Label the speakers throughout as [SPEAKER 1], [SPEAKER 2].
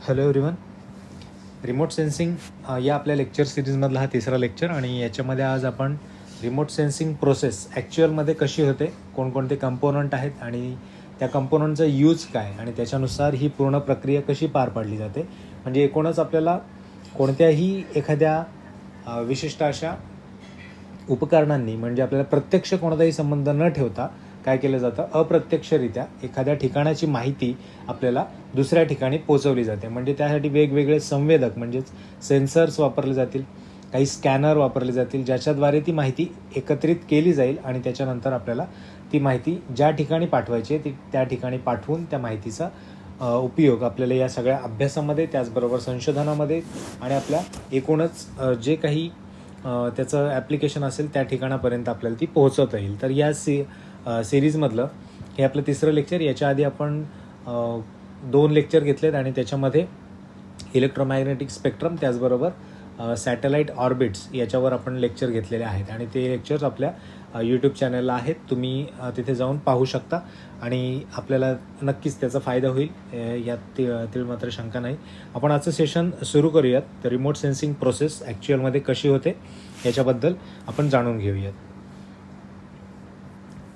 [SPEAKER 1] Hello everyone. Remote sensing या आपल्या lecture सिरीजमधला हा तिसरा लेक्चर आणि याच्यामध्ये आज आपण रिमोट सेन्सिंग प्रोसेस ॲक्च्युअलमध्ये कशी होते, कोणकोणते कंपोनंट आहेत आणि त्या कंपोनंटचा यूज काय आणि त्याच्यानुसार ही पूर्ण प्रक्रिया कशी पार पाडली जाते, म्हणजे एकूणच आपल्याला कोणत्याही एखाद्या विशिष्ट अशा उपकरणांनी म्हणजे आपल्याला प्रत्यक्ष कोणताही संबंध न ठेवता काय केलं जातं, अप्रत्यक्षरित्या एखाद्या ठिकाणाची माहिती आपल्याला दुसऱ्या ठिकाणी पोचवली जाते. म्हणजे त्यासाठी वेगवेगळे संवेदक म्हणजेच सेन्सर्स वापरले जातील, काही स्कॅनर वापरले जातील, ज्याच्याद्वारे ती माहिती एकत्रित केली जाईल आणि त्याच्यानंतर आपल्याला ती माहिती ज्या ठिकाणी पाठवायची आहे ती त्या ठिकाणी पाठवून त्या माहितीचा उपयोग आपल्याला या सगळ्या अभ्यासामध्ये, त्याचबरोबर संशोधनामध्ये आणि आपल्या एकूणच जे काही त्याचं ॲप्लिकेशन असेल त्या ठिकाणापर्यंत आपल्याला ती पोहोचवता येईल. तर या सिरीजमधलं हे आपलं तिसरं लेक्चर. याच्या आधी आपण 2 लेक्चर घेतलेत आणि त्याच्यामध्ये इलेक्ट्रोमॅग्नेटिक स्पेक्ट्रम त्याचबरोबर सॅटेलाईट ऑर्बिट्स याच्यावर आपण लेक्चर घेतलेले आहेत आणि ते लेक्चर्स आपल्या यूट्यूब चॅनलला आहेत. तुम्ही तिथे जाऊन पाहू शकता आणि आपल्याला नक्कीच त्याचा फायदा होईल यात ती मात्र शंका नाही. आपण आजचं सेशन सुरू करूयात. तर रिमोट सेन्सिंग प्रोसेस ॲक्च्युअलमध्ये कशी होते याच्याबद्दल आपण जाणून घेऊयात.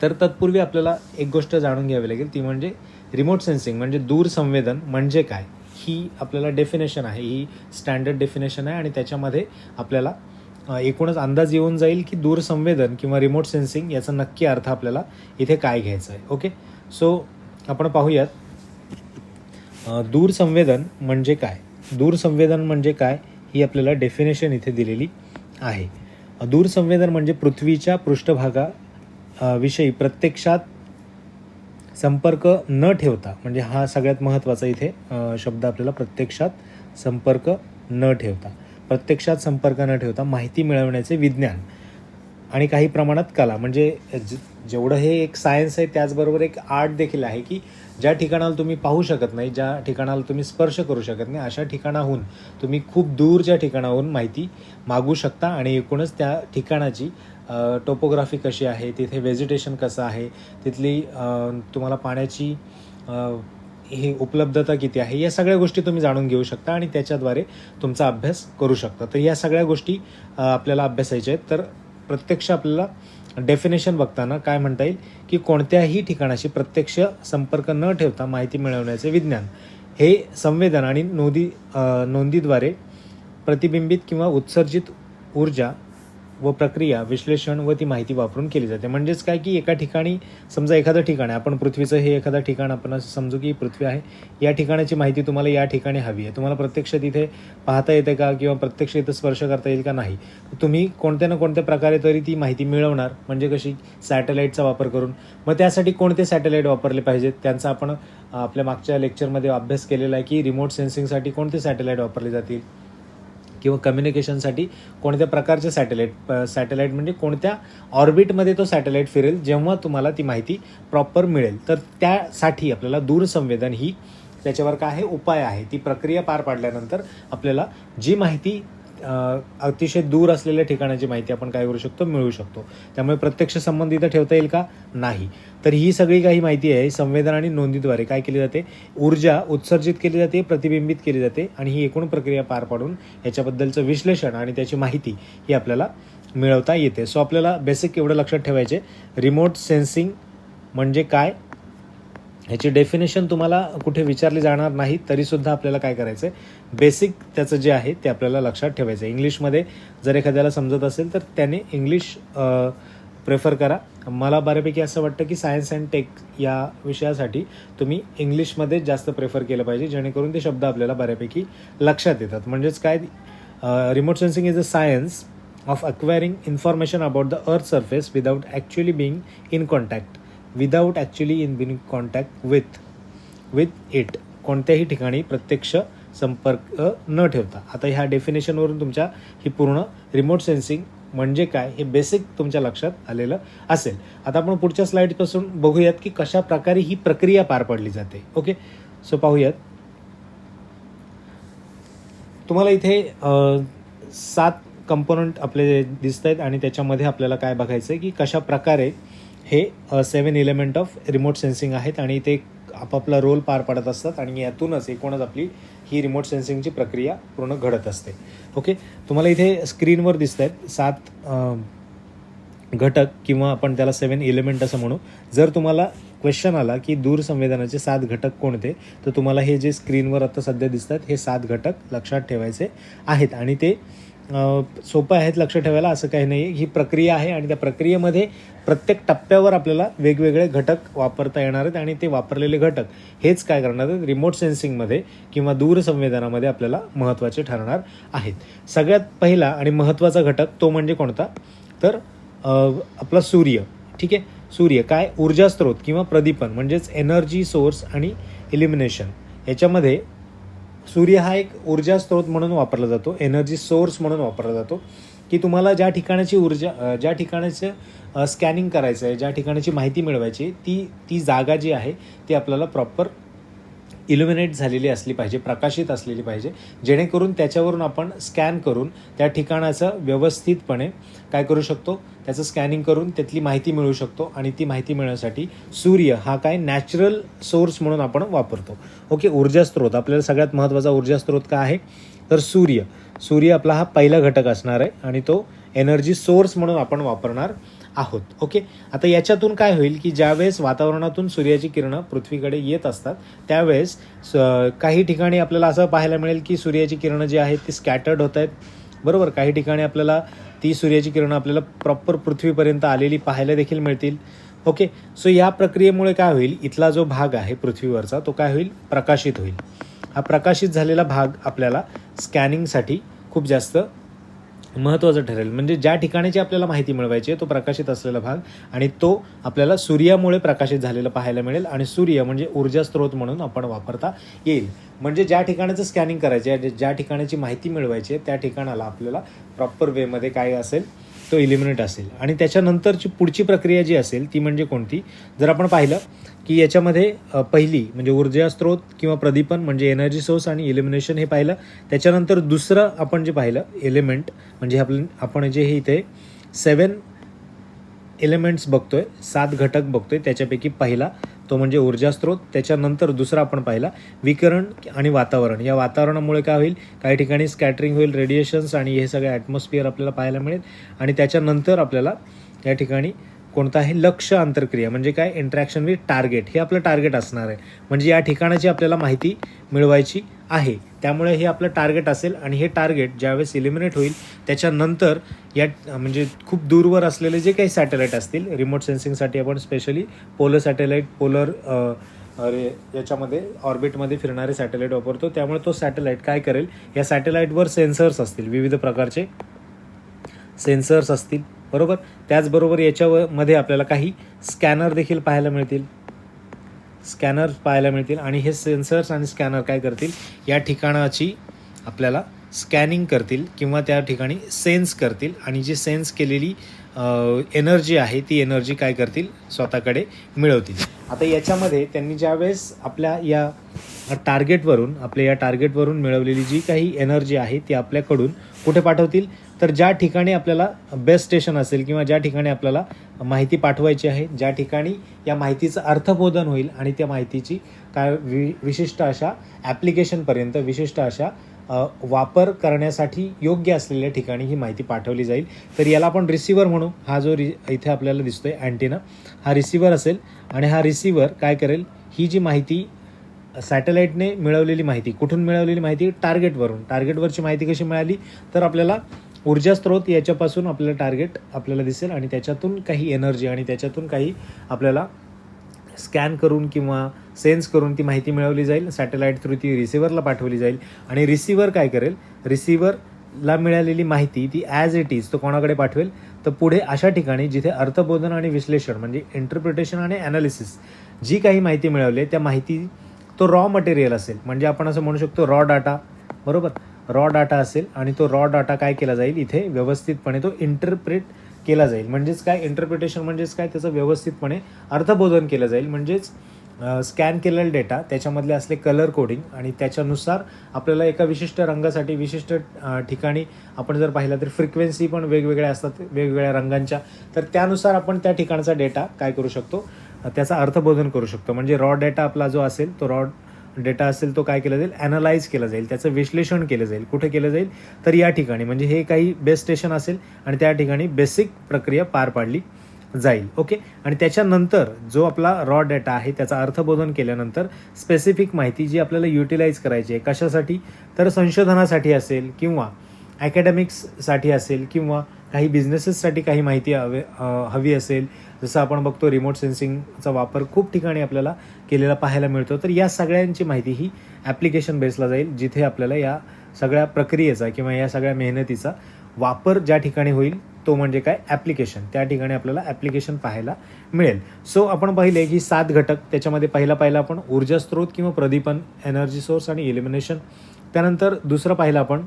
[SPEAKER 1] तर तत्पूर्वी आपल्याला एक गोष्ट जाणून घ्यावी लागेल, ती म्हणजे रिमोट सेन्सिंग म्हणजे दूर संवेदन म्हणजे काय, ही आपल्याला डेफिनेशन आहे, ही स्टँडर्ड डेफिनेशन आहे आणि त्याच्यामध्ये आपल्याला एकूणच अंदाज येऊन जाईल की दूर संवेदन किंवा रिमोट सेन्सिंग याचा नक्की अर्थ आपल्याला इथे काय घ्यायचा आहे. ओके, सो आपण पाहूयात दूर संवेदन म्हणजे काय. दूर संवेदन म्हणजे काय ही आपल्याला डेफिनेशन इथे दिलेली आहे. दूर संवेदन म्हणजे पृथ्वीच्या पृष्ठभागा विषयी प्रत्यक्षात संपर्क न ठेवता, म्हणजे हा सगळ्यात महत्त्वाचा इथे शब्द आपल्याला, प्रत्यक्षात संपर्क न ठेवता, प्रत्यक्षात संपर्क न ठेवता माहिती मिळवण्याचे विज्ञान आणि काही प्रमाणात कला. म्हणजे जेवढं हे एक सायन्स आहे त्याचबरोबर एक आर्ट देखील आहे की ज्या ठिकाणाला तुम्ही पाहू शकत नाही, ज्या ठिकाणाला तुम्ही स्पर्श करू शकत नाही, अशा ठिकाणाहून तुम्ही खूप दूरच्या ठिकाणाहून माहिती मागू शकता आणि एकूणच त्या ठिकाणाची टोपोग्राफी कशी आहे, तिथे व्हेजिटेशन कसं आहे, तिथली तुम्हाला पाण्याची ही उपलब्धता किती आहे, या सगळ्या गोष्टी तुम्ही जाणून घेऊ शकता आणि त्याच्याद्वारे तुमचा अभ्यास करू शकता. तर या सगळ्या गोष्टी आपल्याला अभ्यासायच्या आहेत. तर प्रत्यक्ष आपल्याला डेफिनेशन बघताना काय म्हणता येईल की कोणत्याही ठिकाणाशी प्रत्यक्ष संपर्क न ठेवता माहिती मिळवण्याचे विज्ञान हे संवेदन आणि नोंदीद्वारे प्रतिबिंबित किंवा उत्सर्जित ऊर्जा व प्रक्रिया, विश्लेषण व ती माहिती वापरून केली जाते. म्हणजेच काय की एका ठिकाणी समजा एखादं ठिकाण आहे, आपण पृथ्वीचं हे एखादं ठिकाण आपण असं समजू की पृथ्वी आहे, या ठिकाणाची माहिती तुम्हाला या ठिकाणी हवी आहे, तुम्हाला प्रत्यक्ष तिथे पाहता येते का किंवा प्रत्यक्ष इथं स्पर्श करता येईल का, नाही, तुम्ही कोणत्या ना कोणत्या प्रकारे तरी ती माहिती मिळवणार. म्हणजे कशी, सॅटेलाईटचा वापर करून. मग त्यासाठी कोणते सॅटेलाईट वापरले पाहिजेत त्याचा आपण आपल्या मागच्या लेक्चरमध्ये अभ्यास केलेला आहे की रिमोट सेन्सिंगसाठी कोणते सॅटेलाईट वापरले जातील किंवा कम्युनिकेशनसाठी कोणत्या प्रकारचे सॅटेलाईट म्हणजे कोणत्या ऑर्बिटमध्ये तो सॅटेलाईट फिरेल जेव्हा तुम्हाला ती माहिती प्रॉपर मिळेल. तर त्यासाठी आपल्याला दूरसंवेदन ही त्याच्यावर काय आहे, उपाय आहे. ती प्रक्रिया पार पाडल्यानंतर आपल्याला जी माहिती अतिशय दूर असलेल्या ठिकाणाची माहिती आपण काय करू शकतो, मिळवू शकतो. त्यामुळे प्रत्यक्ष संबंध इथं ठेवता येईल का, नाही. तर ही सगळी काही माहिती आहे संवेदन आणि नोंदीद्वारे काय केली जाते, ऊर्जा उत्सर्जित केली जाते, प्रतिबिंबित केली जाते आणि ही एकूण प्रक्रिया पार पाडून याच्याबद्दलचं विश्लेषण आणि त्याची माहिती ही आपल्याला मिळवता येते. सो आपल्याला बेसिक एवढं लक्षात ठेवायचे, रिमोट सेन्सिंग म्हणजे काय ह्याची डेफिनेशन तुम्हाला कुठे विचारली जाणार नाही, तरीसुद्धा आपल्याला काय करायचं आहे, बेसिक त्याचं जे आहे ते आपल्याला लक्षात ठेवायचं आहे. इंग्लिशमध्ये जर एखाद्याला समजत असेल तर त्याने इंग्लिश प्रेफर करा. मला बऱ्यापैकी असं वाटतं की सायन्स अँड टेक या विषयासाठी तुम्ही इंग्लिशमध्ये जास्त प्रेफर केलं पाहिजे, जेणेकरून ते शब्द आपल्याला बऱ्यापैकी लक्षात येतात. म्हणजेच काय, remote sensing is a science of acquiring information about the earth surface without actually being in contact with it, कोणत्याही ठिकाणी प्रत्यक्ष संपर्क न ठेवता. आता ह्या डेफिनेशनवरून तुमच्या ही पूर्ण रिमोट सेन्सिंग म्हणजे काय हे बेसिक तुमच्या लक्षात आलेलं असेल. आता आपण पुढच्या स्लाईडपासून बघूयात की कशा प्रकारे ही प्रक्रिया पार पडली जाते. ओके, सो पाहूयात. तुम्हाला इथे 7 कंपोनंट आपले दिसत आहेत आणि त्याच्यामध्ये आपल्याला काय बघायचं आहे की कशा प्रकारे हे 7 एलिमेंट ऑफ रिमोट सेन्सिंग आहेत आणि ते आपापला रोल पार पाडत असतात आणि यातूनच एकूणच आपली ही रिमोट सेन्सिंगची प्रक्रिया पूर्ण घडत असते. ओके, तुम्हाला इथे स्क्रीनवर दिसत आहेत 7 घटक किंवा आपण त्याला 7 एलिमेंट असं म्हणू. जर तुम्हाला क्वेश्चन आला की दूरसंवेदनाचे 7 घटक कोणते, तर तुम्हाला हे जे स्क्रीनवर आता सध्या दिसतात हे 7 घटक लक्षात ठेवायचे आहेत आणि ते सोपं आहेत लक्षात ठेवायला, असं काही नाही. ही प्रक्रिया आहे आणि त्या प्रक्रियेमध्ये प्रत्येक टप्प्यावर आपल्याला वेगवेगळे घटक वापरता येणार आहेत आणि ते वापरलेले घटक हेच काय करणार आहेत, रिमोट सेन्सिंगमध्ये किंवा दूरसंवेदनामध्ये आपल्याला महत्त्वाचे ठरणार आहेत. सगळ्यात पहिला आणि महत्त्वाचा घटक तो म्हणजे कोणता, तर आपला सूर्य. ठीक आहे, सूर्य काय, ऊर्जा स्रोत किंवा प्रदीपन म्हणजेच एनर्जी सोर्स आणि इल्युमिनेशन. याच्यामध्ये सूर्य हा एक ऊर्जा स्रोत म्हणून वापरला जातो, एनर्जी सोर्स म्हणून वापरला जातो, की तुम्हाला ज्या ठिकाणाची ऊर्जा, ज्या ठिकाणाचं स्कॅनिंग करायचं आहे, ज्या ठिकाणाची माहिती मिळवायची ती जागा जी आहे ती आपल्याला प्रॉपर इल्युमिनेट झालेली असली पाहिजे, प्रकाशित असलेली पाहिजे, जेणेकरून त्याच्यावरून आपण स्कॅन करून त्या ठिकाणाचं व्यवस्थितपणे काय करू शकतो, त्याचं स्कॅनिंग करून त्यातली माहिती मिळवू शकतो. आणि ती माहिती मिळवण्यासाठी सूर्य हा काय नॅचरल सोर्स म्हणून आपण वापरतो. ओके, ऊर्जा स्रोत आपल्याला सगळ्यात महत्त्वाचा ऊर्जा स्रोत काय आहे, तर सूर्य आपला हा पहिला घटक असणार आहे आणि तो एनर्जी सोर्स म्हणून आपण वापरणार आहोत. ओके, आता याच्यातून काय होईल की ज्यावेळेस वातावरणातून सूर्याची किरणं पृथ्वीकडे येत असतात त्यावेळेस काही ठिकाणी आपल्याला असं पाहायला मिळेल की सूर्याची किरणं जी आहेत ती स्कॅटर्ड होत आहेत, बरोबर. काही ठिकाणी आपल्याला ती सूर्याची किरणं आपल्याला प्रॉपर पृथ्वीपर्यंत आलेली पाहायला देखील मिळतील. ओके, सो या प्रक्रियेमुळे काय होईल, इथला जो भाग आहे पृथ्वीवरचा तो काय होईल, प्रकाशित होईल. हा प्रकाशित झालेला भाग आपल्याला स्कॅनिंगसाठी खूप जास्त महत्त्वाचं ठरेल. म्हणजे ज्या ठिकाणाची आपल्याला माहिती मिळवायची आहे तो प्रकाशित असलेला भाग आणि तो आपल्याला सूर्यामुळे प्रकाशित झालेला पाहायला मिळेल आणि सूर्य म्हणजे ऊर्जा स्रोत म्हणून आपण वापरता येईल. म्हणजे ज्या ठिकाणाचं स्कॅनिंग करायचे आहे, ज्या ठिकाणाची माहिती मिळवायची आहे त्या ठिकाणाला आपल्याला प्रॉपर वेमध्ये काय असेल, तो इल्युमिनेट असेल. आणि त्याच्यानंतरची पुढची प्रक्रिया जी असेल ती म्हणजे कोणती, जर आपण पाहिलं की याच्यामध्ये पहिली म्हणजे ऊर्जा स्रोत किंवा प्रदीपन म्हणजे एनर्जी सोर्स आणि इल्युमिनेशन हे पाहिलं. त्याच्यानंतर दुसरं आपण जे पाहिलं एलिमेंट म्हणजे आपण जे हे इथे 7 एलिमेंट्स बघतोय, 7 घटक बघतोय, त्याच्यापैकी पहिला तो म्हणजे ऊर्जा स्रोत. त्याच्यानंतर दुसरा आपण पाहिला विकिरण आणि वातावरण. या वातावरणामुळे काय होईल, काही ठिकाणी स्कॅटरिंग होईल, रेडिएशन्स आणि हे सगळे ॲटमॉस्फिअर आपल्याला पाहायला मिळेल. आणि त्याच्यानंतर आपल्याला या ठिकाणी कोणतं आहे, लक्ष्य अंतर्क्रिया म्हणजे काय, इंटरॅक्शन विथ टार्गेट. हे आपलं टार्गेट असणार आहे, म्हणजे या ठिकाणाची आपल्याला माहिती मिळवायची आहे, त्यामुळे हे आपलं टार्गेट असेल. आणि हे टार्गेट ज्यावेळेस इलिमिनेट होईल त्याच्यानंतर या म्हणजे खूप दूरवर असलेले जे काही सॅटेलाईट असतील, रिमोट सेन्सिंगसाठी आपण स्पेशली पोलर सॅटेलाईट, याच्यामध्ये ऑर्बिटमध्ये फिरणारे सॅटेलाईट वापरतो. त्यामुळे तो सॅटेलाईट काय करेल, या सॅटेलाईटवर सेन्सर्स असतील, विविध प्रकारचे सेन्सर्स असतील, बरोबर. त्याचबरोबर याच्यामध्ये आपल्याला काही स्कॅनर देखील पाहायला मिळतील, आणि हे सेन्सर्स आणि स्कॅनर काय करतील, या ठिकाणाची आपल्याला स्कॅनिंग करतील किंवा त्या ठिकाणी सेन्स करतील आणि जी सेन्स केलेली एनर्जी आहे ती एनर्जी काय करतील, स्वतःकडे मिळवतील. आता याच्यामध्ये त्यांनी ज्यावेळेस आपल्या या टार्गेटवरून मिळवलेली जी काही एनर्जी आहे ती आपल्याकडून कुठे पाठवतील, तर ज्या ठिकाणी आपल्याला बेस स्टेशन असेल किंवा ज्या ठिकाणी आपल्याला माहिती पाठवायची आहे, ज्या ठिकाणी या माहितीचं अर्थबोधन होईल आणि त्या माहितीची काय विशिष्ट अशा ॲप्लिकेशनपर्यंत, विशिष्ट अशा वापर करण्यासाठी योग्य असलेल्या ठिकाणी ही माहिती पाठवली जाईल. तर याला आपण रिसिव्हर म्हणू. हा जो इथे आपल्याला दिसतोय अँटेना, हा रिसिव्हर असेल आणि हा रिसिव्हर काय करेल, ही जी माहिती सॅटेलाईटने मिळवलेली माहिती, कुठून मिळवलेली माहिती, टार्गेटवरची माहिती कशी मिळाली, तर आपल्याला ऊर्जा स्रोत याच्यापासून आपल्याला टार्गेट आपल्याला दिसेल आणि त्याच्यातून काही एनर्जी आणि त्याच्यातून काही आपल्याला स्कॅन करून किंवा सेन्स करून ती माहिती मिळवली जाईल. सॅटेलाईट थ्रू ती रिसिव्हरला पाठवली जाईल आणि रिसिव्हर काय करेल, रिसिव्हरला मिळालेली माहिती ती ॲज इट इज तो कोणाकडे पाठवेल, तर पुढे अशा ठिकाणी जिथे अर्थबोधन आणि विश्लेषण म्हणजे इंटरप्रिटेशन आणि ॲनालिसिस जी काही माहिती मिळवली त्या माहिती तो रॉ मटेरियल असेल, म्हणजे आपण असं म्हणू शकतो रॉ डाटा, बरोबर. रॉ डाटा असेल आणि तो रॉ डाटा काय केला जाईल, इथे व्यवस्थितपणे तो इंटरप्रेट केला जाईल. म्हणजेच काय, इंटरप्रिटेशन म्हणजेच काय, त्याचं व्यवस्थितपणे अर्थबोधन केलं जाईल. म्हणजेच स्कॅन केलेला डेटा, त्याच्यामधले असले कलर कोडिंग आणि त्याच्यानुसार आपल्याला एका विशिष्ट रंगासाठी विशिष्ट ठिकाणी आपण जर पाहिलं तर फ्रिक्वेन्सी पण वेगवेगळ्या असतात वेगवेगळ्या रंगांच्या, तर त्यानुसार आपण त्या ठिकाणचा डेटा काय करू शकतो, त्याचा अर्थबोधन करू शकतो. म्हणजे रॉ डेटा आपला जो असेल तो रॉ डेटा असेल तो काय केला जाईल, ॲनालाइज केला जाईल, त्याचं विश्लेषण केलं जाईल. कुठे केलं जाईल, तर या ठिकाणी. म्हणजे हे काही बेस स्टेशन असेल आणि त्या ठिकाणी बेसिक प्रक्रिया पार पाडली जाईल. ओके. आणि त्याच्यानंतर जो आपला रॉ डेटा आहे त्याचा अर्थबोधन केल्यानंतर स्पेसिफिक माहिती जी आपल्याला युटिलाइज करायची आहे कशासाठी, तर संशोधनासाठी असेल किंवा ॲकॅडमिक्ससाठी असेल किंवा काही बिझनेसेससाठी काही माहिती हवी असेल. जसं आपण बघतो रिमोट सेन्सिंगचा वापर खूप ठिकाणी आपल्याला केलेला पाहायला मिळतो. तर या सगळ्यांची माहिती ही ॲप्लिकेशन बेसला जाईल, जिथे आपल्याला या सगळ्या प्रक्रियेचा किंवा या सगळ्या मेहनतीचा वापर ज्या ठिकाणी होईल तो म्हणजे काय, ॲप्लिकेशन. त्या ठिकाणी आपल्याला ॲप्लिकेशन पाहायला मिळेल. सो आपण पाहिले की 7 घटक. त्याच्यामध्ये पहिला आपण ऊर्जा स्रोत किंवा प्रदीपन, एनर्जी सोर्स आणि इल्युमिनेशन. त्यानंतर दुसरं पाहिलं आपण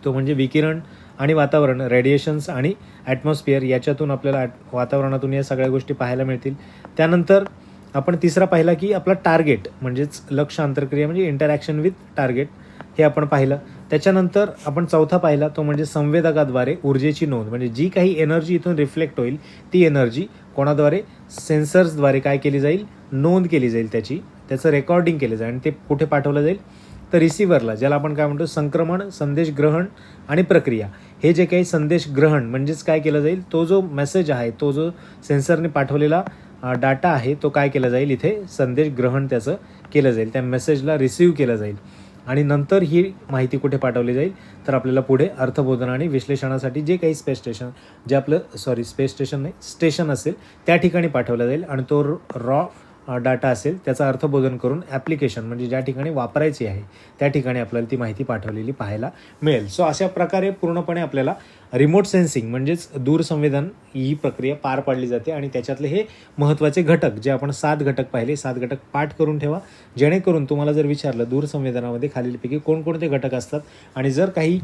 [SPEAKER 1] तो म्हणजे विकिरण आणि वातावरण, रेडिएशन्स आणि ॲटमॉस्फिअर. याच्यातून आपल्याला वातावरणातून या सगळ्या गोष्टी पाहायला मिळतील. त्यानंतर आपण तिसरा पाहिला की आपला टार्गेट म्हणजेच लक्ष्य आंतरक्रिया म्हणजे इंटरॅक्शन विथ टार्गेट, हे आपण पाहिलं. त्याच्यानंतर आपण चौथा पाहिला तो म्हणजे संवेदकाद्वारे ऊर्जेची नोंद. म्हणजे जी काही एनर्जी इथून रिफ्लेक्ट होईल ती एनर्जी कोणाद्वारे, सेन्सर्सद्वारे काय केली जाईल, नोंद केली जाईल, त्याचं रेकॉर्डिंग केलं जाईल आणि ते कुठे पाठवलं जाईल, तर रिसिव्हरला, ज्याला आपण काय म्हणतो संक्रमण, संदेश ग्रहण आणि प्रक्रिया. हे जे काही संदेश ग्रहण म्हणजेच काय केलं जाईल, तो जो मेसेज आहे, तो जो सेन्सरने पाठवलेला डाटा आहे तो काय केला जाईल, इथे संदेश ग्रहण त्याचं केलं जाईल, त्या मेसेजला रिसीव्ह केलं जाईल आणि नंतर ही माहिती कुठे पाठवली जाईल, तर आपल्याला पुढे अर्थबोधन आणि विश्लेषणासाठी जे काही स्पेस स्टेशन असेल त्या ठिकाणी पाठवलं जाईल आणि तो रॉ डाटा असेल त्याचा अर्थबोधन करून ॲप्लिकेशन म्हणजे ज्या ठिकाणी वापरायची आहे त्या ठिकाणी आपल्याला ती माहिती पाठवलेली पाहायला मिळेल. सो अशा प्रकारे पूर्णपणे आपल्याला रिमोट सेन्सिंग म्हणजेच दूरसंवेदन ही प्रक्रिया पार पाडली जाते आणि त्याच्यातले हे महत्त्वाचे घटक जे आपण 7 घटक पाहिले, 7 घटक पाठ करून ठेवा, जेणेकरून तुम्हाला जर विचारलं दूरसंवेदनामध्ये खालीलपैकी कोणकोणते घटक असतात आणि जर काही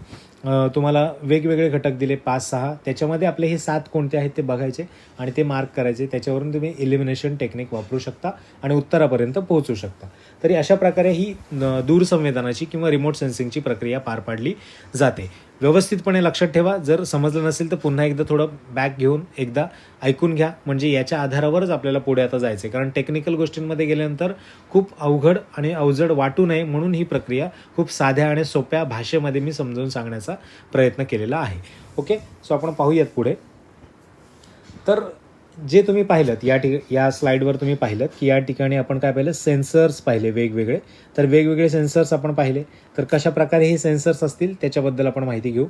[SPEAKER 1] तुम्हाला वेगवेगळे घटक दिले 5-6, त्याच्यामध्ये आपले हे 7 कोणते आहेत ते बघायचे आणि ते मार्क करायचे. त्याच्यावरून तुम्ही इलिमिनेशन टेक्निक वापरू शकता आणि उत्तरापर्यंत पोहोचू शकता. तरी अशा प्रकारे ही दूरसंवेदनाची किंवा रिमोट सेन्सिंगची प्रक्रिया पार पाडली जाते. व्यवस्थितपणे लक्षात ठेवा. जर समजलं नसेल तर पुन्हा एकदा थोडं बॅक घेऊन एकदा ऐकून घ्या, म्हणजे याच्या आधारावरच आपल्याला पुढे आता जायचं आहे. कारण टेक्निकल गोष्टींमध्ये गेल्यानंतर खूप अवघड आणि अवजड वाटू नये म्हणून ही प्रक्रिया खूप साध्या आणि सोप्या भाषेमध्ये मी समजावून सांगण्याचा प्रयत्न केलेला आहे. ओके. सो आपण पाहूयात पुढे. तर जे तुम्ही पाहिलं या स्लाईडवर तुम्ही पाहिलं की या ठिकाणी आपण काय पाहिलं, सेन्सर्स पाहिले वेगवेगळे. तर वेगवेगळे सेन्सर्स आपण पाहिले. तर कशा प्रकारे हे सेन्सर्स असतील त्याच्याबद्दल आपण माहिती घेऊ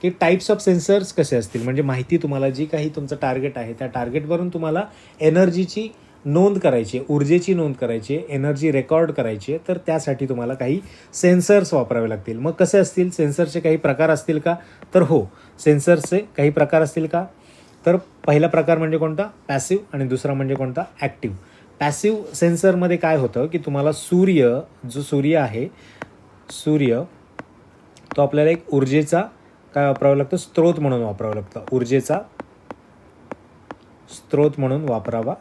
[SPEAKER 1] की टाईप्स ऑफ सेन्सर्स कसे असतील. म्हणजे माहिती तुम्हाला जी काही तुमचं टार्गेट आहे त्या टार्गेटवरून तुम्हाला एनर्जीची नोंद करायची आहे, ऊर्जेची नोंद करायची आहे, एनर्जी रेकॉर्ड करायची आहे. तर त्यासाठी तुम्हाला काही सेन्सर्स वापरावे लागतील. मग कसे असतील, सेन्सरचे काही प्रकार असतील का, तर हो, सेन्सर्सचे काही प्रकार असतील का. तर पहिला प्रकार म्हणजे कोणता, पॅसिव्ह, आणि दुसरा म्हणजे कोणता, ॲक्टिव्ह. पॅसिव्ह सेन्सरमध्ये काय होतं की तुम्हाला सूर्य आहे, तो आपल्याला एक ऊर्जेचा काय वापरावं लागतं, स्त्रोत म्हणून वापरावं लागतं, ऊर्जेचा स्त्रोत म्हणून वापरावा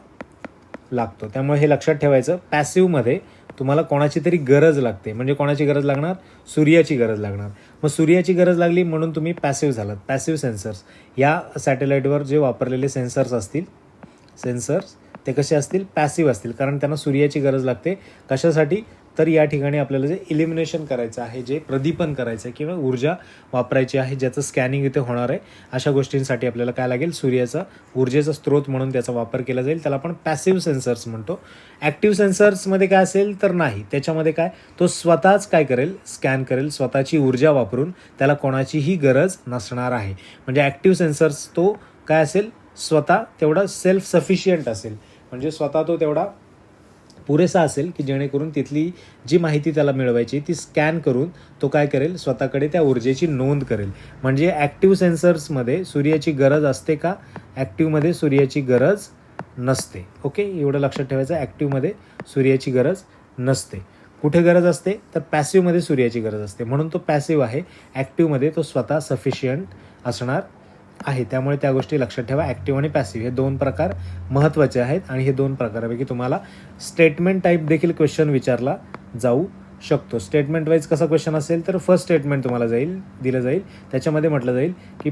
[SPEAKER 1] लागतो. त्यामुळे हे लक्षात ठेवायचं. पॅसिव्हमध्ये तुम्हाला कोणाची तरी गरज लागते. म्हणजे कोणाची गरज लागणार, सूर्याची गरज लागणार. मग सूर्याची गरज लागली म्हणून तुम्ही पॅसिव्ह झालात. पॅसिव्ह सेन्सर्स या सॅटेलाईटवर जे वापरलेले सेन्सर्स असतील, ते कसे असतील, पॅसिव्ह असतील. कारण त्यांना सूर्याची गरज लागते. कशासाठी, तर या ठिकाणी आपल्याला जे इलिमिनेशन करायचं आहे, जे प्रदीपन करायचं आहे किंवा ऊर्जा वापरायची आहे, ज्याचं स्कॅनिंग इथे होणार आहे, अशा गोष्टींसाठी आपल्याला काय लागेल, ऊर्जेचा स्त्रोत म्हणून त्याचा वापर केला जाईल. त्याला आपण पॅसिव्ह सेन्सर्स म्हणतो. ॲक्टिव्ह सेन्सर्समध्ये काय असेल तर नाही, त्याच्यामध्ये काय, तो स्वतःच काय करेल, स्कॅन करेल, स्वतःची ऊर्जा वापरून, त्याला कोणाचीही गरज नसणार आहे. म्हणजे ॲक्टिव्ह सेन्सर्स तो काय असेल, स्वतः तेवढा सेल्फ सफिशियंट असेल. म्हणजे स्वतः तो तेवढा पुरेसा असेल की जेणेकरून तिथली जी माहिती त्याला मिळवायची ती स्कॅन करून तो काय करेल, स्वतःकडे त्या ऊर्जेची नोंद करेल. म्हणजे ॲक्टिव्ह सेन्सर्समध्ये सूर्याची गरज असते का, ॲक्टिव्हमध्ये सूर्याची गरज नसते. ओके, एवढं लक्षात ठेवायचं. ॲक्टिव्हमध्ये सूर्याची गरज नसते. कुठे गरज असते, तर पॅसिव्हमध्ये सूर्याची गरज असते. म्हणून तो पॅसिव्ह आहे. ॲक्टिव्हमध्ये तो स्वतः सफिशियंट असणार आहे. त्यामुळे त्या गोष्टी लक्षात ठेवा. ॲक्टिव्ह आणि पॅसिव्ह हे 2 प्रकार महत्त्वाचे आहेत आणि हे 2 प्रकारापैकी तुम्हाला स्टेटमेंट टाईप देखील क्वेश्चन विचारला जाऊ शकतो. स्टेटमेंट वाईज कसा क्वेश्चन असेल, तर फर्स्ट स्टेटमेंट तुम्हाला दिलं जाईल. त्याच्यामध्ये म्हटलं जाईल की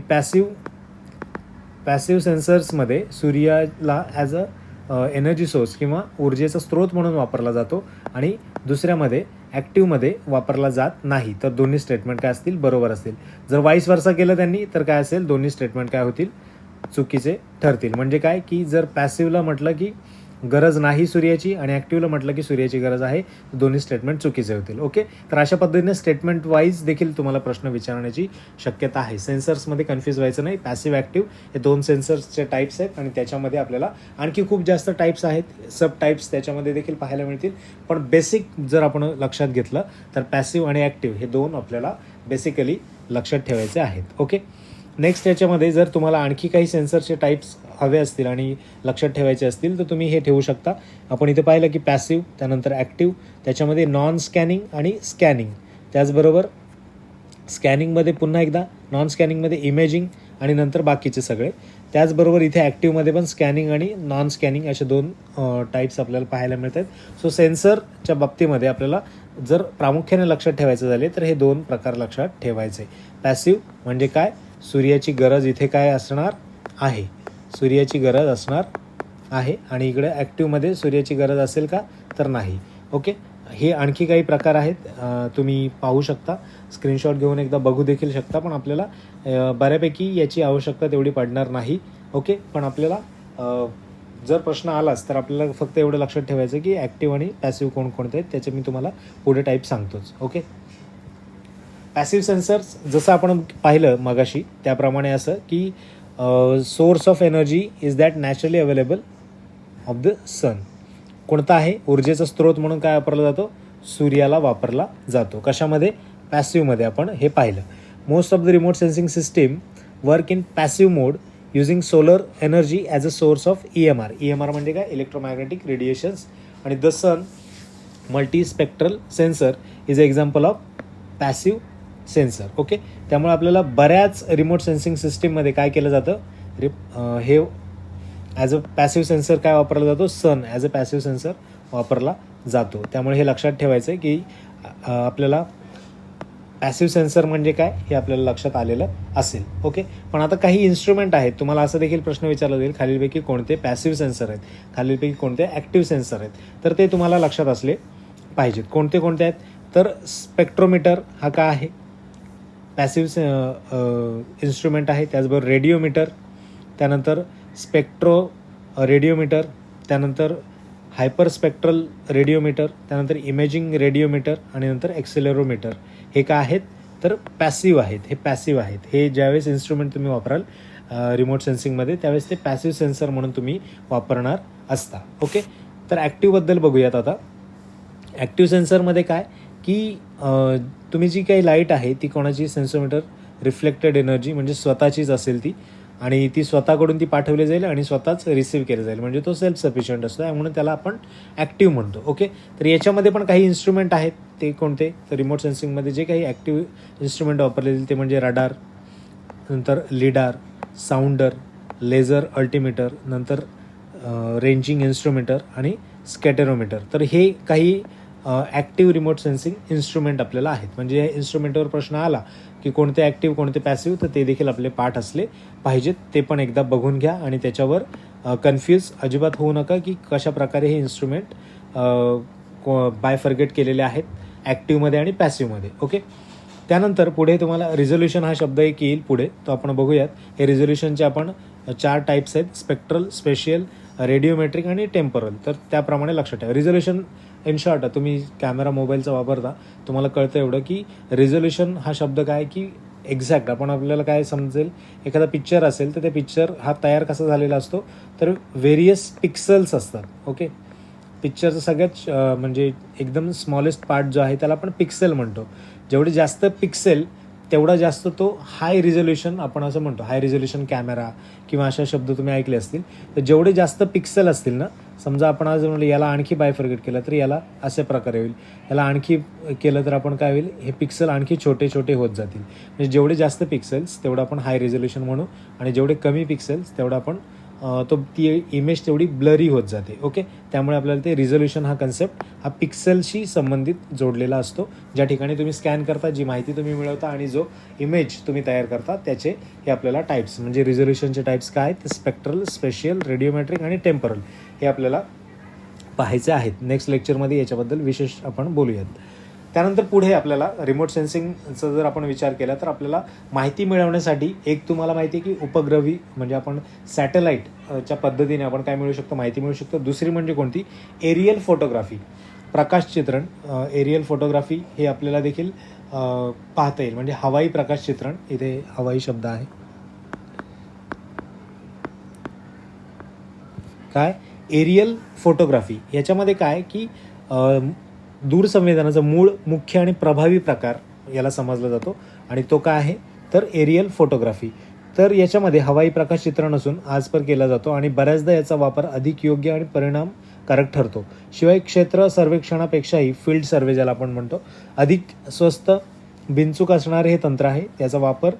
[SPEAKER 1] पॅसिव्ह सेन्सर्समध्ये सूर्याला ॲज अ एनर्जी सोर्स किंवा ऊर्जेचा स्रोत म्हणून वापरला जातो आणि दुसऱ्यामध्ये ॲक्टिव्हमध्ये वापरला जात नाही. तर दोन्ही स्टेटमेंट काय असतील, बरोबर असतील. जर वाईस वर्सा केलं त्यांनी तर काय असेल, दोन्ही स्टेटमेंट काय होतील, चुकीचे ठरतील. म्हणजे काय की जर पॅसिव्हला म्हटलं की गरज नाही सूर्याची आणि ॲक्टिव्हला म्हटलं की सूर्याची गरज आहे, दोन्ही स्टेटमेंट चुकीचे होतील. ओके, तर अशा पद्धतीने स्टेटमेंट वाईज देखील तुम्हाला प्रश्न विचारण्याची शक्यता आहे. सेन्सर्समध्ये कन्फ्यूज व्हायचं नाही. पॅसिव्ह ॲक्टिव्ह हे दोन सेन्सर्सचे टाईप्स आहेत आणि त्याच्यामध्ये आपल्याला आणखी खूप जास्त टाईप्स आहेत, सब टाईप्स त्याच्यामध्ये देखील पाहायला मिळतील. पण बेसिक जर आपण लक्षात घेतलं तर पॅसिव्ह आणि ॲक्टिव्ह हे दोन आपल्याला बेसिकली लक्षात ठेवायचे आहेत. ओके, नेक्स्ट याच्यामध्ये जर तुम्हाला आणखी काही सेन्सरचे टाईप्स हवे असतील आणि लक्षात ठेवायचे असतील तर तुम्ही हे ठेवू शकता. आपण इथे पाहिलं की पॅसिव्ह, त्यानंतर ॲक्टिव्ह, त्याच्यामध्ये नॉन स्कॅनिंग आणि स्कॅनिंग, त्याचबरोबर स्कॅनिंगमध्ये पुन्हा एकदा, नॉन स्कॅनिंगमध्ये इमेजिंग आणि नंतर बाकीचे सगळे. त्याचबरोबर इथे ॲक्टिव्हमध्ये पण स्कॅनिंग आणि नॉन स्कॅनिंग असे दोन टाईप्स आपल्याला पाहायला मिळत आहेत. सो सेन्सरच्या बाबतीमध्ये आपल्याला जर प्रामुख्याने लक्षात ठेवायचे झाले तर हे दोन प्रकार लक्षात ठेवायचे. पॅसिव्ह म्हणजे काय, सूर्याची गरज इथे काय असणार आहे, सूर्याची गरज असणार आहे आणि इकडे ॲक्टिव्हमध्ये सूर्याची गरज असेल का, तर नाही. ओके, हे आणखी काही प्रकार आहेत, तुम्ही पाहू शकता, स्क्रीनशॉट घेऊन एकदा बघू देखील शकता. पण आपल्याला बऱ्यापैकी याची आवश्यकता तेवढी पडणार नाही. ओके, पण आपल्याला जर प्रश्न आलाच तर आपल्याला फक्त एवढं लक्षात ठेवायचं की ॲक्टिव्ह आणि पॅसिव्ह कोणकोणते आहेत, त्याचे मी तुम्हाला पुढे टाईप सांगतोच. ओके, पॅसिव्ह सेन्सर्स जसं आपण पाहिलं मगाशी त्याप्रमाणे असं की source of energy is that naturally available of the sun. कोणता आहे, ऊर्जेचा स्रोत म्हणून काय वापरला जातो, सूर्याला वापरला जातो. कशामध्ये, पॅसिव्हमध्ये आपण हे पाहिलं. Most of the remote sensing system work in passive mode using solar energy as a source of EMR. EMR म्हणजे काय, इलेक्ट्रोमॅग्नेटिक रेडिएशन्स. आणि the sun multispectral sensor is a example of passive sensor. Okay, त्यामुळे आपल्याला बऱ्याच remote sensing सिस्टीममध्ये काय केलं जातं, हे ॲज अ पॅसिव्ह सेन्सर काय वापरला जातो, son as a passive sensor वापरला जातो. त्यामुळे हे लक्षात ठेवायचं आहे की आपल्याला पॅसिव्ह सेन्सर म्हणजे काय हे आपल्याला लक्षात आलेलं असेल. ओके, पण आता काही इन्स्ट्रुमेंट आहेत, तुम्हाला असं देखील प्रश्न विचारला जाईल खालीलपैकी कोणते पॅसिव्ह सेन्सर आहेत, खालीलपैकी कोणते ॲक्टिव्ह सेन्सर आहेत, तर ते तुम्हाला लक्षात असले पाहिजेत. कोणते कोणते आहेत, तर स्पेक्ट्रोमीटर हा काय आहे, पॅसिव्ह इन्स्ट्रुमेंट आहे. त्याचबरोबर रेडिओमीटर, त्यानंतर स्पेक्ट्रो रेडिओमीटर, त्यानंतर हायपर स्पेक्ट्रल रेडिओमीटर, त्यानंतर इमेजिंग रेडिओमीटर आणि नंतर एक्सेलेरोमीटर. हे काय आहेत, तर पॅसिव्ह आहेत. हे पॅसिव्ह आहेत. हे ज्यावेळेस इन्स्ट्रुमेंट तुम्ही वापराल रिमोट सेन्सिंगमध्ये त्यावेळेस ते पॅसिव्ह सेन्सर म्हणून तुम्ही वापरणार असता. ओके, तर ॲक्टिव्हबद्दल बघूयात आता. ॲक्टिव्ह सेन्सरमध्ये काय की तुम्ही जी काही लाईट आहे ती कोणाची, सेन्सोमीटर रिफ्लेक्टेड एनर्जी म्हणजे स्वतःचीच असेल ती, आणि ती स्वतःकडून ती पाठवली जाईल आणि स्वतःच रिसीव्ह केलं जाईल, म्हणजे तो सेल्फ सफिशियंट असतो, म्हणून त्याला आपण ॲक्टिव्ह म्हणतो. ओके, तर याच्यामध्ये पण काही इन्स्ट्रुमेंट आहेत. ते कोणते, तर रिमोट सेन्सिंगमध्ये जे काही ॲक्टिव्ह इन्स्ट्रुमेंट वापरले जाईल ते म्हणजे रडार, नंतर लिडार, साऊंडर, लेझर अल्टिमीटर, नंतर रेंजिंग इन्स्ट्रुमेंटर आणि स्कॅटेरोमीटर. तर हे काही ॲक्टिव्ह रिमोट सेन्सिंग इन्स्ट्रुमेंट आपल्याला आहेत. म्हणजे या इन्स्ट्रुमेंटवर प्रश्न आला की कोणते ॲक्टिव्ह कोणते पॅसिव्ह, तर ते देखील आपले पाठ असले पाहिजेत. ते पण एकदा बघून घ्या आणि त्याच्यावर कन्फ्यूज अजिबात होऊ नका की कशा प्रकारे हे इन्स्ट्रुमेंट बायफर्गेट केलेले आहेत ॲक्टिव्हमध्ये आणि पॅसिव्हमध्ये. ओके, त्यानंतर पुढे तुम्हाला रिझोल्युशन हा शब्द एक येईल पुढे, तो आपण बघूयात. हे रिझोल्युशनचे आपण 4 टाईप्स आहेत, स्पेक्ट्रल, स्पेशियल, रेडिओमेट्रिक आणि टेम्परल. तर त्याप्रमाणे लक्षात ठेवा. रिझोल्युशन इन शॉर्ट, तुम्ही कॅमेरा मोबाईलचा वापरता तुम्हाला कळतं एवढं की रिझोल्युशन हा शब्द काय की एक्झॅक्ट आपण आपल्याला काय समजेल, एखादा पिक्चर असेल तर ते पिक्चर हा तयार कसा झालेला असतो, तर व्हेरियस पिक्सल्स असतात. ओके, पिक्चरचं सगळ्यात म्हणजे एकदम स्मॉलेस्ट पार्ट जो आहे त्याला आपण पिक्सेल म्हणतो. जेवढे जास्त पिक्सेल तेवढा जास्त तो हाय रिझोल्युशन आपण असं म्हणतो. हाय रिझोल्युशन कॅमेरा किंवा अशा शब्द तुम्ही ऐकले असतील. तर जेवढे जास्त पिक्सेल असतील ना, समजा आपण आज म्हणलं याला आणखी बायफर्गेट केलं तर याला अशा प्रकारे होईल, याला आणखी केलं तर आपण काय होईल, हे पिक्सल आणखी छोटे छोटे होत जातील. म्हणजे जेवढे जास्त पिक्सेल्स तेवढं आपण हाय रिझोल्युशन म्हणू आणि जेवढे कमी पिक्सेल्स तेवढं आपण ती इमेज तेवढी ब्लरी होत जाते. ओके, त्यामुळे आपल्याला ते रिझोल्युशन हा कन्सेप्ट हा पिक्सेलशी संबंधित जोडलेला असतो. ज्या ठिकाणी तुम्ही स्कॅन करता, जी माहिती तुम्ही मिळवता आणि जो इमेज तुम्ही तयार करता त्याचे हे आपल्याला टाईप्स म्हणजे रिझोल्युशनचे टाईप्स काय आहेत, ते स्पेक्ट्रल, स्पेशियल, रेडिओमेट्रिक आणि टेम्परल हे आपल्याला पाहायचे आहेत. नेक्स्ट लेक्चरमध्ये याच्याबद्दल विशेष आपण बोलूयात. त्यानंतर पुढे आपल्याला रिमोट सेन्सिंगचा जर आपण विचार केला तर आपल्याला माहिती मिळवण्यासाठी एक तुम्हाला माहिती आहे की उपग्रही म्हणजे आपण सॅटेलाईटच्या पद्धतीने आपण काय मिळू शकतो, माहिती मिळू शकतो. दुसरी म्हणजे कोणती, एरियल फोटोग्राफी, प्रकाशचित्रण. एरियल फोटोग्राफी हे आपल्याला देखील पाहता येईल, म्हणजे हवाई प्रकाशचित्रण. इथे हवाई शब्द आहे. काय, एरियल फोटोग्राफी. याच्यामध्ये काय की दूरसंवेदनाचा मूळ, मुख्य आणि प्रभावी प्रकार याला समजला जातो आणि तो काय आहे तर एरियल फोटोग्राफी. तर याच्यामध्ये हवाई प्रकाश चित्रण असून आजपर केला जातो आणि बऱ्याचदा याचा वापर अधिक योग्य आणि परिणामकारक ठरतो. शिवाय क्षेत्र सर्वेक्षणापेक्षाही फील्ड सर्वे ज्याला आपण म्हणतो अधिक स्वस्त, बिनचूक असणारे हे तंत्र आहे. त्याचा वापर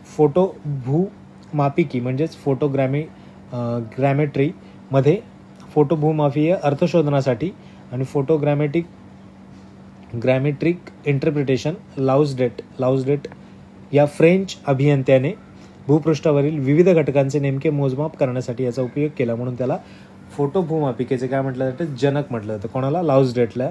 [SPEAKER 1] फोटो भूमापिकी म्हणजेच ग्रॅमेट्रीमध्ये फोटोभूमापीय अर्थशोधनासाठी आणि ग्रॅमेट्रिक इंटरप्रिटेशन लाउजडेट या फ्रेंच अभियंत्याने भूपृष्ठावरील विविध घटकांचे नेमके मोजमाप करण्यासाठी याचा उपयोग केला, म्हणून त्याला फोटोभूमापिकेचे काय म्हटलं जातं, जनक म्हटलं जातं. कोणाला, लाउजडेटला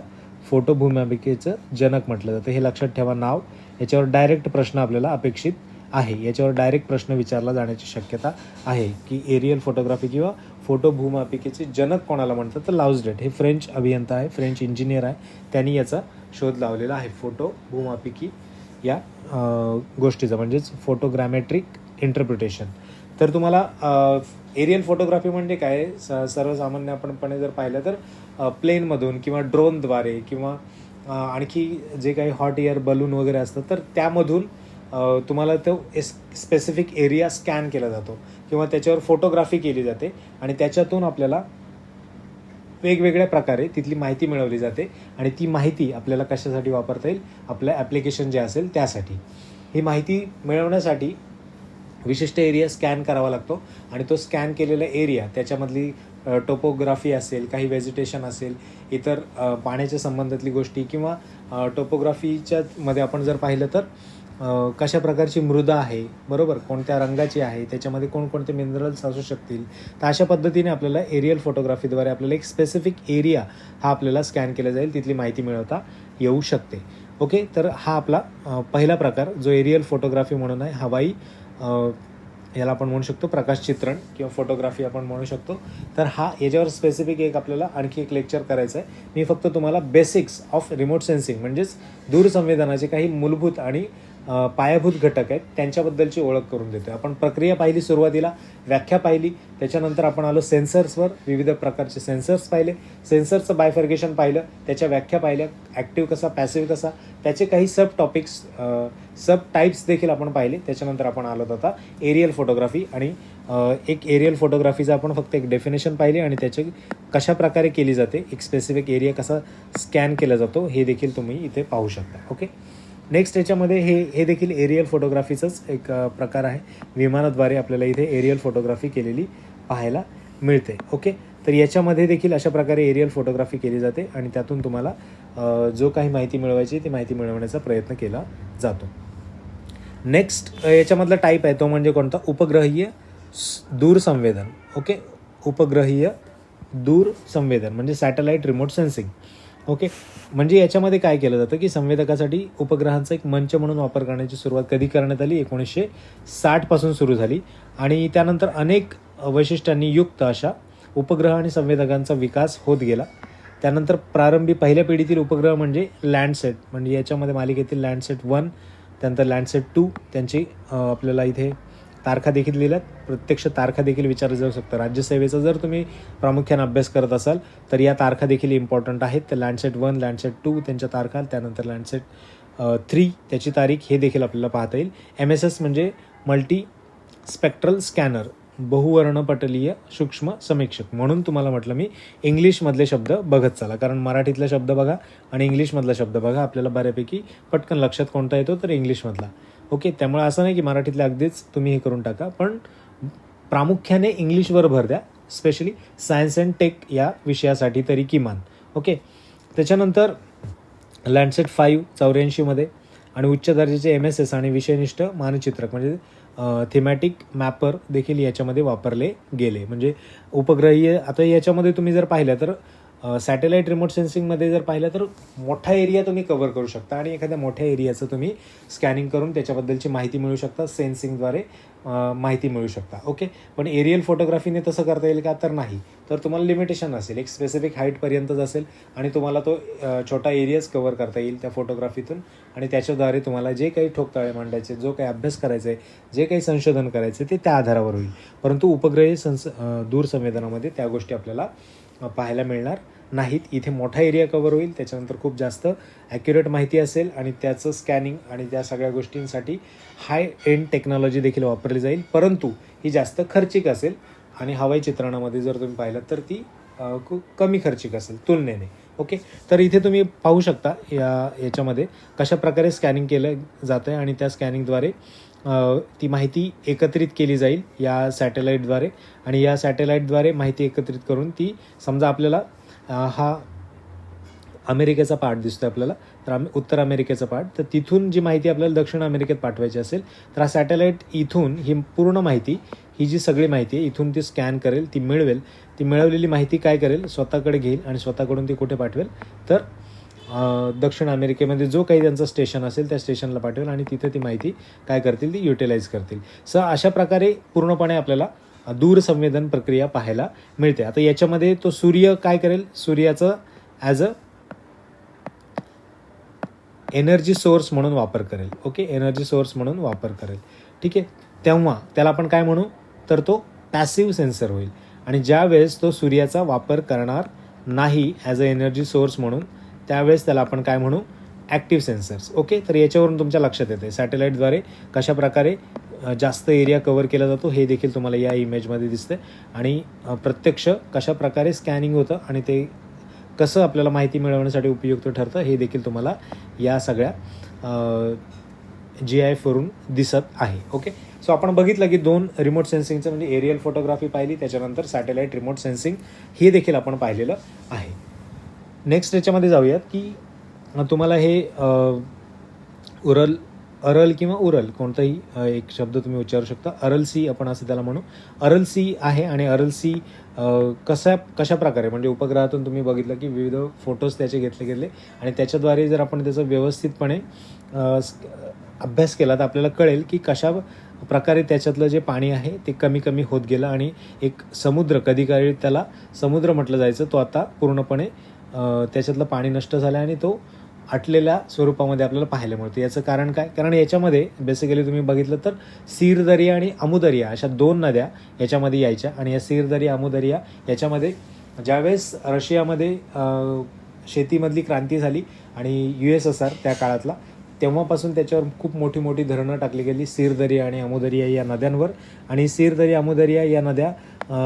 [SPEAKER 1] फोटोभूमापिकेचं जनक म्हटलं जातं. हे लक्षात ठेवा नाव. याच्यावर डायरेक्ट प्रश्न आपल्याला अपेक्षित आहे. याच्यावर डायरेक्ट प्रश्न विचारला जाण्याची शक्यता आहे की एरियल फोटोग्राफी किंवा फोटो भूमापिकेचे जनक कोणाला म्हणतात, तर लाउजडेट हे फ्रेंच अभियंता आहे, फ्रेंच इंजिनियर आहे. त्यांनी याचा शोध लावलेला आहे, फोटो भूमापिकी या गोष्टीचा, म्हणजेच फोटोग्रॅमेट्रिक इंटरप्रिटेशन. तर तुम्हाला एरियल फोटोग्राफी म्हणजे काय, सर्वसामान्यपणे जर पाहिलं तर प्लेनमधून किंवा ड्रोनद्वारे किंवा आणखी जे काही हॉट एअर बलून वगैरे असतं तर त्यामधून तुम्हाला तो स्पेसिफिक एरिया स्कॅन केला जातो किंवा त्याच्यावर फोटोग्राफी केली जाते आणि त्याच्यातून आपल्याला वेगवेगळ्या प्रकारे तिथली माहिती मिळवली जाते आणि ती माहिती आपल्याला कशासाठी वापरता येईल, आपलं ॲप्लिकेशन जे असेल त्यासाठी. ही माहिती मिळवण्यासाठी विशिष्ट एरिया स्कॅन करावा लागतो आणि तो स्कॅन केलेला एरिया त्याच्यामधली टोपोग्राफी असेल, काही व्हेजिटेशन असेल, इतर पाण्याच्या संबंधातली गोष्टी किंवा टोपोग्राफीच्या मध्ये आपण जर पाहिलं तर कशा प्रकारची मृदा आहे, बरोबर, कोणत्या रंगाची आहे, त्याच्यामध्ये कोणकोणते मिनरल्स असू शकतील. तर अशा पद्धतीने आपल्याला एरियल फोटोग्राफीद्वारे आपल्याला एक स्पेसिफिक एरिया हा आपल्याला स्कॅन केला जाईल, तिथली माहिती मिळवता येऊ शकते. ओके, तर हा आपला पहिला प्रकार जो एरियल फोटोग्राफी म्हणून आहे, हवाई याला आपण म्हणू शकतो प्रकाशचित्रण किंवा फोटोग्राफी आपण म्हणू शकतो. तर हा याच्यावर स्पेसिफिक एक आपल्याला आणखी एक लेक्चर करायचं आहे. मी फक्त तुम्हाला बेसिक्स ऑफ रिमोट सेन्सिंग म्हणजेच दूरसंवेदनाचे काही मूलभूत आणि पायाभूत घटक आहेत त्यांच्याबद्दलची ओळख करून देतो. आपण प्रक्रिया पाहिली, सुरुवातीला व्याख्या पाहिली, त्याच्यानंतर आपण आलो सेन्सर्सवर, विविध प्रकारचे सेन्सर्स पाहिले, सेन्सरचं बायफर्गेशन पाहिलं, त्याच्या व्याख्या पाहिल्या, ॲक्टिव्ह कसा, पॅसिव्ह कसा, त्याचे काही सब टॉपिक्स, सब टाईप्स देखील आपण पाहिले. त्याच्यानंतर आपण आलो आता एरियल फोटोग्राफी आणि एक एरियल फोटोग्राफीचं आपण फक्त एक डेफिनेशन पाहिली आणि त्याचे कशा प्रकारे केली जाते, एक स्पेसिफिक एरिया कसा स्कॅन केला जातो हे देखील तुम्ही इथे पाहू शकता. ओके, नेक्स्ट याच्यामध्ये हे देखील एरियल फोटोग्राफीचंच एक प्रकार आहे. विमानाद्वारे आपल्याला इथे एरियल फोटोग्राफी केलेली पाहायला मिळते. ओके, तर याच्यामध्ये देखील अशा प्रकारे एरियल फोटोग्राफी केली जाते आणि त्यातून तुम्हाला जो काही माहिती मिळवायची ती माहिती मिळवण्याचा प्रयत्न केला जातो. नेक्स्ट याच्यामधला टाईप आहे तो म्हणजे कोणता, उपग्रहीय दूरसंवेदन. ओके, उपग्रहीय दूरसंवेदन म्हणजे सॅटेलाईट रिमोट सेन्सिंग. ओके, म्हणजे याच्यामध्ये काय केलं जातं की संवेदकासाठी उपग्रहांचा एक मंच म्हणून वापर करण्याची सुरुवात कधी करण्यात आली, 1960 पासून सुरू झाली आणि त्यानंतर अनेक वैशिष्ट्यांनी युक्त अशा उपग्रह आणि संवेदकांचा विकास होत गेला. त्यानंतर प्रारंभी पहिल्या पिढीतील उपग्रह म्हणजे लँडसेट, म्हणजे याच्यामध्ये मालिकेतील लँडसेट 1, त्यानंतर लँडसेट 2, त्यांची आपल्याला इथे तारखा देखील लिहिल्यात. प्रत्यक्ष तारखा देखील विचारलं जाऊ शकतं. राज्यसेवेचा जर तुम्ही प्रामुख्याने अभ्यास करत असाल तर या तारखा देखील इम्पॉर्टंट आहेत. तर लँडसेट 1, लँडसेट 2 त्यांच्या तारखा, त्यानंतर लँडसेट 3 त्याची तारीख हे देखील आपल्याला पाहता येईल. MSS म्हणजे मल्टी स्पेक्ट्रल स्कॅनर, बहुवर्णपटलीय सूक्ष्म समीक्षक. म्हणून तुम्हाला म्हटलं मी इंग्लिशमधले शब्द बघत चला, कारण मराठीतला शब्द बघा आणि इंग्लिशमधला शब्द बघा, आपल्याला बऱ्यापैकी पटकन लक्षात कोणता येतो तर इंग्लिशमधला. ओके, त्यामुळे असं नाही की मराठीतल्या अगदीच तुम्ही हे करून टाका, पण प्रामुख्याने इंग्लिशवर भर द्या, स्पेशली सायन्स अँड टेक या विषयासाठी तरी किमान. ओके. त्याच्यानंतर लँडसेट 5 84मध्ये आणि उच्च दर्जाचे MS आणि विषयनिष्ठ मानचित्रक म्हणजे थीमॅटिक मॅपर देखील याच्यामध्ये वापरले गेले. म्हणजे उपग्रहीय, आता याच्यामध्ये तुम्ही जर पाहिलं तर सॅटेलाईट रिमोट सेन्सिंगमध्ये जर पाहिलं तर मोठा एरिया तुम्ही कव्हर करू शकता आणि एखाद्या मोठ्या एरियाचं तुम्ही स्कॅनिंग करून त्याच्याबद्दलची माहिती मिळू शकता, सेन्सिंगद्वारे माहिती मिळू शकता. ओके. पण एरियल फोटोग्राफीने तसं करता येईल का, तर नाही. तर तुम्हाला लिमिटेशन असेल, एक स्पेसिफिक हाईटपर्यंतच असेल आणि तुम्हाला तो छोटा एरियाच कव्हर करता येईल त्या फोटोग्राफीतून आणि त्याच्याद्वारे तुम्हाला जे काही ठोकताळे मांडायचे, जो काही अभ्यास करायचा आहे, जे काही संशोधन करायचं ते त्या आधारावर होईल. परंतु उपग्रही दूरसंवेदनामध्ये त्या गोष्टी आपल्याला पाहायला मिळणार नाहीत. इथे मोठा एरिया कव्हर होईल, त्याच्यानंतर खूप जास्त ॲक्युरेट माहिती असेल आणि त्याचं स्कॅनिंग आणि त्या सगळ्या गोष्टींसाठी हाय एंड टेक्नॉलॉजी देखील वापरली जाईल, परंतु ही जास्त खर्चिक असेल आणि हवाई चित्रणामध्ये जर तुम्ही पाहिलं तर ती खूप कमी खर्चिक असेल तुलनेने. ओके. तर इथे तुम्ही पाहू शकता याच्यामध्ये कशा प्रकारे स्कॅनिंग केलं जातं आहे आणि त्या स्कॅनिंगद्वारे ती माहिती एकत्रित केली जाईल या सॅटेलाईटद्वारे आणि या सॅटेलाईटद्वारे माहिती एकत्रित करून ती, समजा आपल्याला हा अमेरिकेचा पार्ट दिसतोय आपल्याला, तर उत्तर अमेरिकेचा पार्ट, तर तिथून जी माहिती आपल्याला दक्षिण अमेरिकेत पाठवायची असेल तर हा सॅटेलाईट इथून ही पूर्ण माहिती, ही जी सगळी माहिती आहे इथून ती स्कॅन करेल, ती मिळवेल. ती मिळवलेली माहिती काय करेल, स्वतःकडे घेईल आणि स्वतःकडून ती कुठे पाठवेल, तर दक्षिण अमेरिकेमध्ये जो काही त्यांचं स्टेशन असेल त्या स्टेशनला पाठवेल आणि तिथे ती माहिती काय करतील, ती युटिलाइज करतील. अशा प्रकारे पूर्णपणे आपल्याला दूरसंवेदन प्रक्रिया पाहायला मिळते. आता याच्यामध्ये तो सूर्य काय करेल, सूर्याचं ॲज अ एनर्जी सोर्स म्हणून वापर करेल. ओके. एनर्जी सोर्स म्हणून वापर करेल. ठीक आहे. तेव्हा त्याला आपण काय म्हणू, तर तो पॅसिव्ह सेन्सर होईल आणि ज्या वेळेस तो सूर्याचा वापर करणार नाही ॲज अ एनर्जी सोर्स म्हणून, त्यावेळेस त्याला आपण काय म्हणू, ॲक्टिव्ह सेन्सर्स. ओके. तर याच्यावरून तुमच्या लक्षात येते सॅटेलाईटद्वारे कशाप्रकारे जास्त एरिया कव्हर केला जातो हे देखील तुम्हाला या इमेजमध्ये दिसतं आणि प्रत्यक्ष कशाप्रकारे स्कॅनिंग होतं आणि ते कसं आपल्याला माहिती मिळवण्यासाठी उपयुक्त ठरतं हे देखील तुम्हाला या सगळ्या GIF वरून दिसत आहे. ओके. आपण बघितलं की 2 रिमोट सेन्सिंगचं म्हणजे एरियल फोटोग्राफी पाहिली, त्याच्यानंतर सॅटेलाईट रिमोट सेन्सिंग हे देखील आपण पाहिलेलं आहे. नेक्स्ट याच्यामध्ये जाऊयात की तुम्हाला हे अरल किंवा उरल कोणताही एक शब्द तुम्ही उच्चारू शकता. अरल सी आपण असं त्याला म्हणू. अरल सी आहे आणि अरल सी कशा प्रकारे, म्हणजे उपग्रहातून तुम्ही बघितलं की विविध फोटोज त्याचे घेतले गेले आणि त्याच्याद्वारे जर आपण त्याचा व्यवस्थितपणे अभ्यास केला तर आपल्याला कळेल की कशा प्रकारे त्याच्यातलं जे पाणी आहे ते कमी कमी होत गेलं आणि एक समुद्र, कधी काळी त्याला समुद्र म्हटलं जायचं, तो आता पूर्णपणे त्याच्यातलं पाणी नष्ट झालं आणि तो आटलेल्या स्वरूपामध्ये आपल्याला पाहायला मिळतं. याचं कारण काय, कारण याच्यामध्ये बेसिकली तुम्ही बघितलं तर सीरदर्या आणि अमुदर्या अशा 2 नद्या याच्यामध्ये यायच्या आणि या सीरदर्या अमुदर्या याच्यामध्ये ज्यावेळेस रशियामध्ये शेतीमधली क्रांती झाली आणि USSR त्या काळातला, तेव्हापासून त्याच्यावर खूप मोठी मोठी धरणं टाकली गेली सीरदर्या आणि अमुदर्या या नद्यांवर आणि सीरदर्या अमुदर्या या नद्या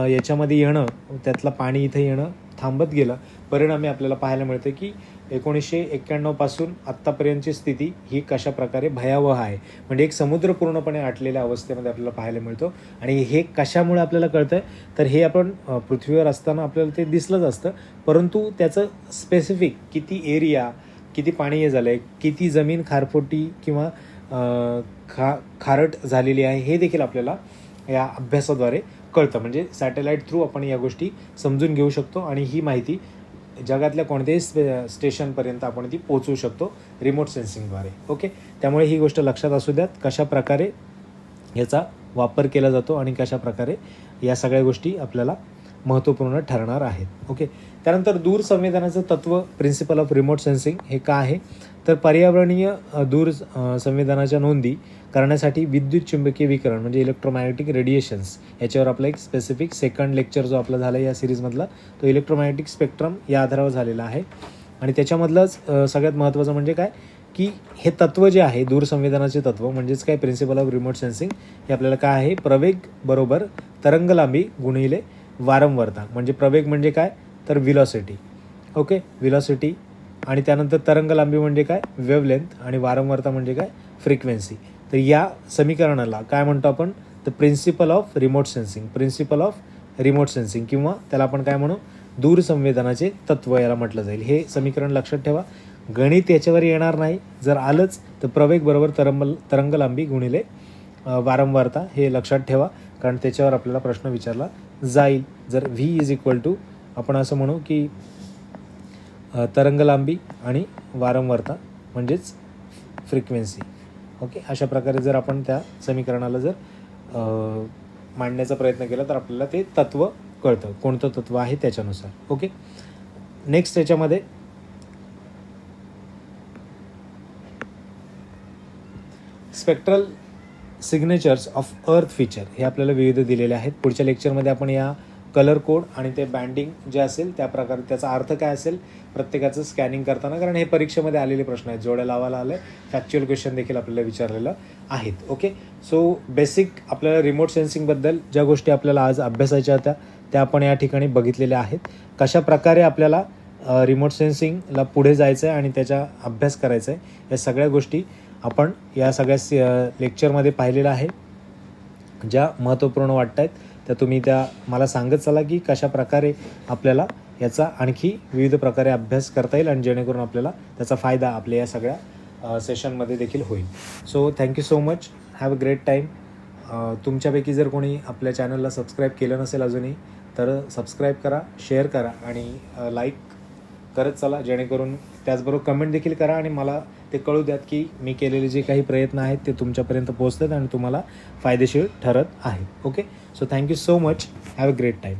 [SPEAKER 1] याच्यामध्ये येणं, त्यातलं पाणी इथे येणं थांबत गेलं. परिणामी आपल्याला पाहायला मिळतं की 1991 पासून आत्तापर्यंतची स्थिती ही कशा प्रकारे भयावह आहे. म्हणजे एक समुद्र पूर्णपणे आटलेल्या अवस्थेमध्ये आपल्याला पाहायला मिळतो आणि हे कशामुळे आपल्याला कळतं आहे, तर हे आपण पृथ्वीवर असताना आपल्याला ते दिसलंच असतं, परंतु त्याचं स्पेसिफिक किती एरिया, किती पाणी हे झालं आहे, किती जमीन खारफोटी किंवा खारट झालेली आहे हे देखील आपल्याला या अभ्यासाद्वारे कळतं. म्हणजे सॅटेलाईट थ्रू आपण या गोष्टी समजून घेऊ शकतो आणि ही माहिती जगातल्या कोणत्याही स्टेशनपर्यंत आपण ती पोहोचवू शकतो रिमोट सेन्सिंगद्वारे. ओके. त्यामुळे ही गोष्ट लक्षात असू द्यात, कशा प्रकारे याचा वापर केला जातो आणि कशा प्रकारे या सगळ्या गोष्टी आपल्याला महत्त्वपूर्ण ठरणार आहेत. ओके. त्यानंतर दूरसंवेदनाचं तत्त्व, प्रिन्सिपल ऑफ रिमोट सेन्सिंग हे का आहे, तर पर्यावरणीय दूर संवेदनाच्या नोंदी करण्यासाठी विद्युत चुंबकीय विकिरण म्हणजे इलेक्ट्रोमॅग्नेटिक रेडिएशन्स याच्यावर आपला एक स्पेसिफिक सेकंड लेक्चर जो आपला झाला या सिरीजमधला, तो इलेक्ट्रोमॅग्नेटिक स्पेक्ट्रम या आधारावर झालेला आहे आणि त्याच्यामधलंच सगळ्यात महत्त्वाचं म्हणजे काय की हे तत्त्व जे आहे दूरसंवेदनाचे तत्त्व म्हणजेच काय प्रिन्सिपल ऑफ रिमोट सेन्सिंग हे आपल्याला काय आहे, प्रवेग बरोबर तरंगलांबी गुणिले वारंवारता. म्हणजे प्रवेग म्हणजे काय, तर व्हिलॉसिटी. ओके. व्हिलॉसिटी आणि त्यानंतर तरंगलांबी म्हणजे काय, वेव्हलेंथ आणि वारंवारता म्हणजे काय, फ्रिक्वेन्सी. तर या समीकरणाला काय म्हणतो आपण, the principle of remote sensing, principle of remote sensing, किंवा त्याला आपण काय म्हणू, दूरसंवेदनाचे तत्व याला म्हटलं जाईल. हे समीकरण लक्षात ठेवा. गणित याच्यावर येणार नाही, जर आलंच तर प्रवेग बरोबर तरंग लांबी गुणिले वारंवारता, हे लक्षात ठेवा, कारण त्याच्यावर आपल्याला प्रश्न विचारला जाईल. जर व्ही इज इक्वल टू आपण असं म्हणू की तरंग लांबी आणि वारंवारता म्हणजेच फ्रिक्वेन्सी. ओके, अशा प्रकारे जर आपण त्या समीकरणाला जर मांडण्याचा प्रयत्न केला तर आपल्याला ते तत्व कळतं, कोणतं तत्व आहे त्याच्यानुसार. ओके, नेक्स्ट याच्यामध्ये spectral signatures of earth feature हे आपल्याला विविध दिलेले आहेत. पुढच्या लेक्चरमध्ये आपण या कलर कोड आणि ते बँडिंग जे असेल त्या प्रकारे त्याचा अर्थ काय असेल प्रत्येकाचं स्कॅनिंग करताना, कारण हे परीक्षेमध्ये आलेले प्रश्न आहेत, जोड्या लावायला आले, फॅक्च्युअल क्वेश्चन देखील आपल्याला विचारलेलं आहेत. ओके, सो बेसिक आपल्याला रिमोट सेन्सिंगबद्दल ज्या गोष्टी आपल्याला आज अभ्यासायच्या होत्या त्या आपण या ठिकाणी बघितलेल्या आहेत. कशा प्रकारे आपल्याला रिमोट सेन्सिंगला पुढे जायचं आहे आणि त्याचा अभ्यास करायचा आहे, या सगळ्या गोष्टी आपण या सगळ्या लेक्चरमध्ये पाहिलेलं आहे. ज्या महत्त्वपूर्ण वाटत आहेत त्या तुम्ही त्या मला सांगत चला की कशा प्रकारे आपल्याला याचा आणखी विविध प्रकारे अभ्यास करता येईल आणि जेणेकरून आपल्याला त्याचा फायदा आपल्या या सगळ्या सेशनमध्ये देखील होईल. So thank you so much, have a great time. तुमच्यापैकी जर कोणी आपल्या चॅनलला सबस्क्राईब केलं नसेल अजूनही तर सबस्क्राईब करा, शेअर करा आणि लाईक करत चला, जेणेकरून त्याचबरोबर कमेंट देखील करा आणि मला ते कळू द्यात की मी केलेले जे काही प्रयत्न आहेत ते तुमच्यापर्यंत पोहोचतात आणि तुम्हाला फायदेशीर ठरत आहेत. Okay, so thank you so much, have a great time.